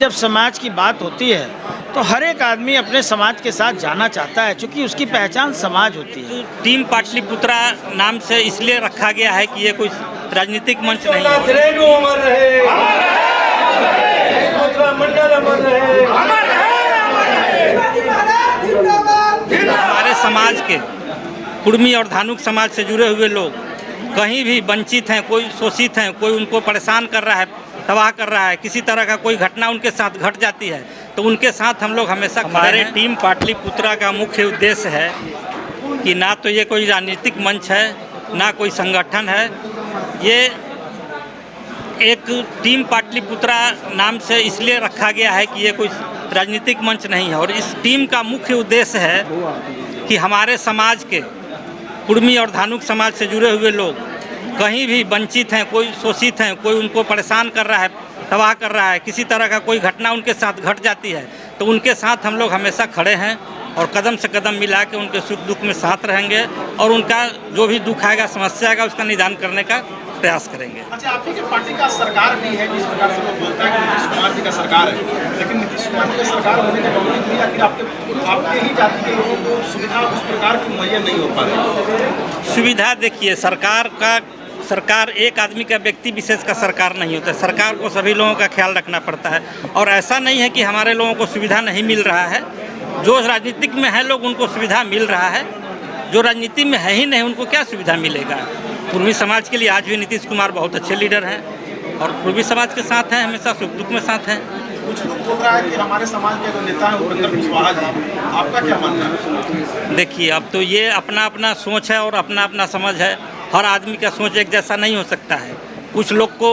जब समाज की बात होती है तो हर एक आदमी अपने समाज के साथ जाना चाहता है, क्योंकि उसकी पहचान समाज होती है। टीम पाटलिपुत्रा नाम से इसलिए रखा गया है कि ये कोई राजनीतिक मंच नहीं है। हमारे समाज के कुर्मी और धानुक समाज से जुड़े हुए लोग कहीं भी वंचित हैं, कोई शोषित हैं, कोई उनको परेशान कर रहा है, तबाह कर रहा है, किसी तरह का कोई घटना उनके साथ घट जाती है तो उनके साथ हम लोग हमेशा हमारे टीम पाटलिपुत्रा का मुख्य उद्देश्य है कि ना तो ये कोई राजनीतिक मंच है, ना कोई संगठन है। ये एक टीम पाटलिपुत्रा नाम से इसलिए रखा गया है कि ये कोई राजनीतिक मंच नहीं है और इस टीम का मुख्य उद्देश्य है कि हमारे समाज के कुर्मी और धानुक समाज से जुड़े हुए लोग कहीं भी वंचित हैं, कोई शोषित हैं, कोई उनको परेशान कर रहा है, तबाह कर रहा है, किसी तरह का कोई घटना उनके साथ घट जाती है तो उनके साथ हम लोग हमेशा खड़े हैं और कदम से कदम मिला के उनके सुख दुख में साथ रहेंगे और उनका जो भी दुख आएगा, समस्या आएगा, उसका निदान करने का प्रयास करेंगे। अच्छा, आप ही पार्टी का सरकार भी है, जिस प्रकार से लोग बोलता है कि नीतीश कुमार जी का सरकार है, लेकिन नीतीश कुमार जी का सरकार होने के बावजूद भी आखिर आपके ही जाति के लोगों को सुविधा उस प्रकार की मुहैया नहीं हो पा रही। सुविधा देखिए, सरकार एक आदमी का, व्यक्ति विशेष का सरकार नहीं होता है। सरकार को सभी लोगों का ख्याल रखना पड़ता है और ऐसा नहीं है कि हमारे लोगों को सुविधा नहीं मिल रहा है। जो राजनीतिक में है लोग उनको सुविधा मिल रहा है, जो राजनीति में है ही नहीं उनको क्या सुविधा मिलेगा। कुर्मी समाज के लिए आज भी नीतीश कुमार बहुत अच्छे लीडर हैं और कुर्मी समाज के साथ हैं, हमेशा सुख दुख में साथ हैं। कुछ लोग बोल रहा है कि हमारे समाज के जो नेता हैं उपेंद्र कुशवाहा जी, आपका क्या मानना है? देखिए, अब तो ये अपना अपना सोच है और अपना अपना समझ है। हर आदमी का सोच एक जैसा नहीं हो सकता है। कुछ लोग को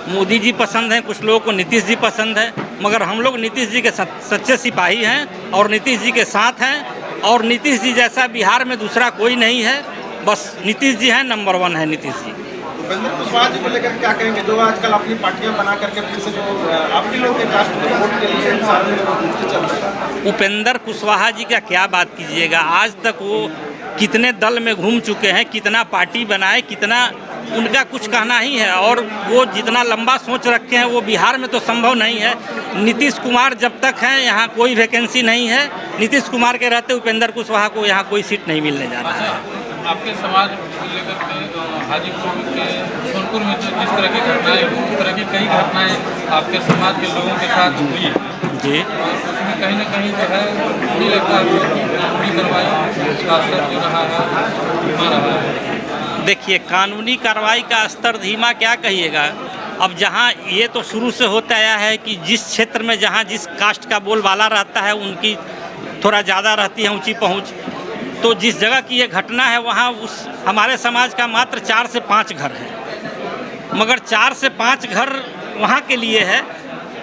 मोदी जी पसंद हैं, कुछ लोगों को नीतीश जी पसंद है, मगर हम लोग नीतीश जी के सच्चे सिपाही हैं और नीतीश जी के साथ हैं और नीतीश जी जैसा बिहार में दूसरा कोई नहीं है। बस नीतीश जी हैं, नंबर 1 है नीतीश जी। उपेंद्र कुशवाहा जी को लेकर क्या कहेंगे, जो आजकल अपनी पार्टियां बना करके फिर से जो आपके लोग के कास्ट में वोट के लिए चल रहे हैं? उपेंद्र कुशवाहा जी का क्या बात कीजिएगा, आज तक वो कितने दल में घूम चुके हैं, कितना पार्टी बनाए, कितना उनका कुछ कहना ही है और वो जितना लंबा सोच रखे हैं वो बिहार में तो संभव नहीं है। नीतीश कुमार जब तक हैं यहाँ कोई वैकेंसी नहीं है। नीतीश कुमार के रहते उपेंद्र कुशवाहा को यहाँ कोई सीट नहीं मिलने जा रहा है। आपके समाज को लेकर के हाजीपुर के सोनपुर में जो जिस तरह की घटनाएं हुई, उस तरह की कई घटनाएं आपके समाज के लोगों के साथ हुई है जी। उसमें कहीं ना कहीं जो है नहीं लगता है कि कानूनी कार्रवाई का असर जो रहा है। देखिए, कानूनी कार्रवाई का स्तर धीमा क्या कहिएगा। अब जहाँ ये तो शुरू से होता आया है कि जिस क्षेत्र में जहाँ जिस कास्ट का बोलबाला रहता है उनकी थोड़ा ज़्यादा रहती है ऊंची पहुँच। तो जिस जगह की ये घटना है वहाँ उस हमारे समाज का मात्र 4 से 5 घर है, मगर 4 से 5 घर वहाँ के लिए है।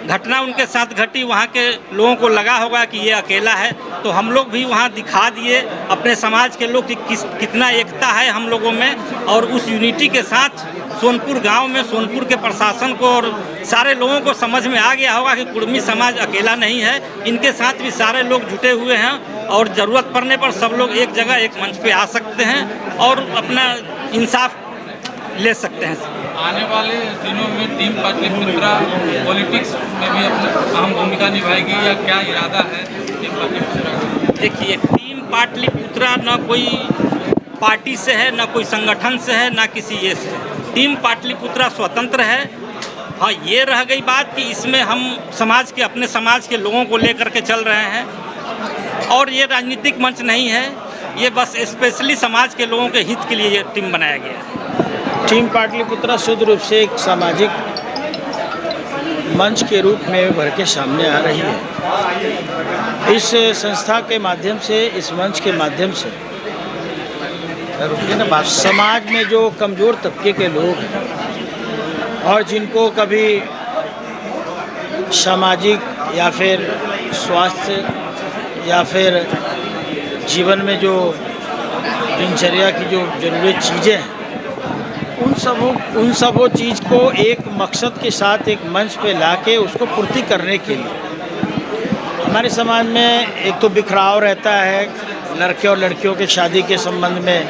घटना उनके साथ घटी, वहाँ के लोगों को लगा होगा कि ये अकेला है, तो हम लोग भी वहाँ दिखा दिए अपने समाज के लोग कि कितना एकता है हम लोगों में। और उस यूनिटी के साथ सोनपुर गांव में सोनपुर के प्रशासन को और सारे लोगों को समझ में आ गया होगा कि कुर्मी समाज अकेला नहीं है, इनके साथ भी सारे लोग जुटे हुए हैं और ज़रूरत पड़ने पर सब लोग एक जगह एक मंच पे आ सकते हैं और अपना इंसाफ ले सकते हैं। आने वाले दिनों में टीम पाटलिपुत्रा पॉलिटिक्स में भी अपनी अहम भूमिका निभाएगी या क्या इरादा है टीम पाटलिपुत्रा का? देखिए, टीम पाटलिपुत्रा न कोई पार्टी से है, न कोई संगठन से है, न किसी ये से है। टीम पाटलिपुत्रा स्वतंत्र है। हाँ, ये रह गई बात कि इसमें हम समाज के, अपने समाज के लोगों को लेकर के चल रहे हैं और ये राजनीतिक मंच नहीं है, ये बस स्पेशली समाज के लोगों के हित के लिए ये टीम बनाया गया है। टीम पाटलिपुत्रा शुद्ध रूप से एक सामाजिक मंच के रूप में उभर के सामने आ रही है। इस संस्था के माध्यम से, इस मंच के माध्यम से समाज में जो कमज़ोर तबके के लोग हैं और जिनको कभी सामाजिक या फिर स्वास्थ्य या फिर जीवन में जो दिनचर्या की जो ज़रूरी चीज़ें हैं, उन सबों चीज़ को एक मकसद के साथ एक मंच पे लाके उसको पूर्ति करने के लिए हमारे समाज में एक तो बिखराव रहता है लड़के और लड़कियों के शादी के संबंध में,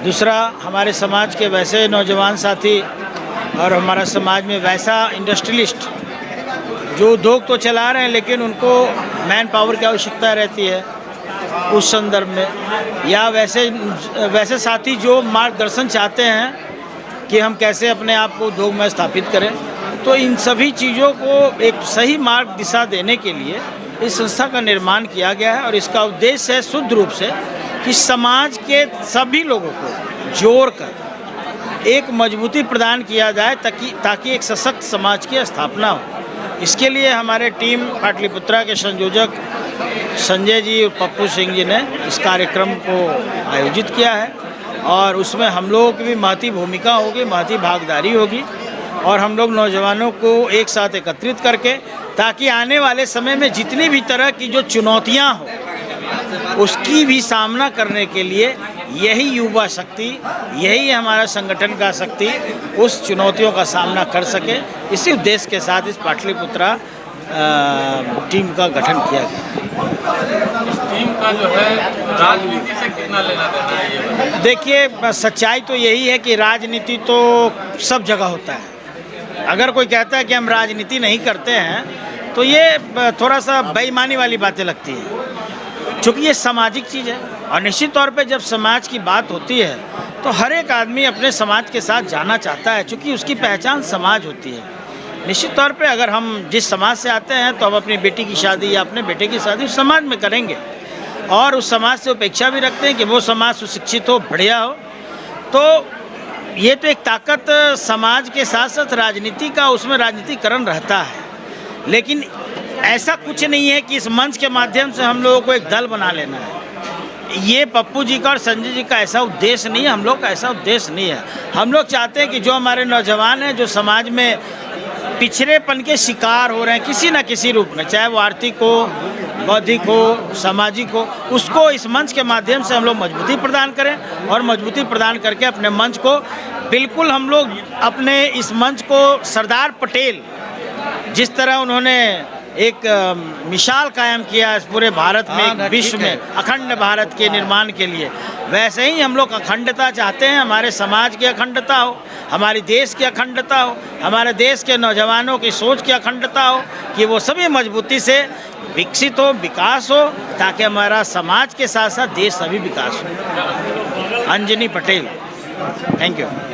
दूसरा हमारे समाज के वैसे नौजवान साथी और हमारा समाज में वैसा इंडस्ट्रियलिस्ट जो उद्योग तो चला रहे हैं लेकिन उनको मैन पावर की आवश्यकता रहती है उस संदर्भ में, या वैसे साथी जो मार्गदर्शन चाहते हैं कि हम कैसे अपने आप को उद्योग में स्थापित करें। तो इन सभी चीज़ों को एक सही मार्ग दिशा देने के लिए इस संस्था का निर्माण किया गया है और इसका उद्देश्य है शुद्ध रूप से कि समाज के सभी लोगों को जोड़कर एक मजबूती प्रदान किया जाए ताकि एक सशक्त समाज की स्थापना हो। इसके लिए हमारे टीम पाटलिपुत्रा के संयोजक संजय जी और पप्पू सिंह जी ने इस कार्यक्रम को आयोजित किया है और उसमें हम लोगों की भी महती भूमिका होगी, महती भागीदारी होगी और हम लोग नौजवानों को एक साथ एकत्रित करके ताकि आने वाले समय में जितनी भी तरह की जो चुनौतियां हो उसकी भी सामना करने के लिए यही युवा शक्ति, यही हमारा संगठन का शक्ति उस चुनौतियों का सामना कर सके। इसी उद्देश्य के साथ इस पाटलिपुत्रा टीम का गठन किया गया। इस टीम का जो है राजनीति से कितना लेना देना है ये बताइए। देखिए, सच्चाई तो यही है कि राजनीति तो सब जगह होता है। अगर कोई कहता है कि हम राजनीति नहीं करते हैं तो ये थोड़ा सा बेईमानी वाली बातें लगती हैं, क्योंकि ये सामाजिक चीज़ है और निश्चित तौर पे जब समाज की बात होती है तो हर एक आदमी अपने समाज के साथ जाना चाहता है, क्योंकि उसकी पहचान समाज होती है। निश्चित तौर पे अगर हम जिस समाज से आते हैं तो हम अपनी बेटी की शादी या अपने बेटे की शादी उस समाज में करेंगे और उस समाज से अपेक्षा भी रखते हैं कि वो समाज सुशिक्षित हो, बढ़िया हो। तो ये तो एक ताकत समाज के साथ साथ राजनीति का, उसमें राजनीतिकरण रहता है, लेकिन ऐसा कुछ नहीं है कि इस मंच के माध्यम से हम लोगों को एक दल बना लेना है। ये पप्पू जी का और संजय जी का ऐसा उद्देश्य नहीं है, हम लोग का ऐसा उद्देश्य नहीं है। हम लोग चाहते हैं कि जो हमारे नौजवान हैं जो समाज में पिछड़ेपन के शिकार हो रहे हैं किसी न किसी रूप में, चाहे वो आर्थिक हो, बौद्धिक हो, सामाजिक हो, उसको इस मंच के माध्यम से हम लोग मजबूती प्रदान करें और मजबूती प्रदान करके अपने मंच को बिल्कुल हम लोग अपने इस मंच को सरदार पटेल जिस तरह उन्होंने एक मिसाल कायम किया इस पूरे भारत में, एक विश्व में अखंड भारत के निर्माण के लिए, वैसे ही हम लोग अखंडता चाहते हैं। हमारे समाज की अखंडता हो, हमारे देश की अखंडता हो, हमारे देश के नौजवानों की सोच की अखंडता हो कि वो सभी मजबूती से विकसित हो, विकास हो, ताकि हमारा समाज के साथ साथ देश सभी विकास हो। Anjani Patel, thank you.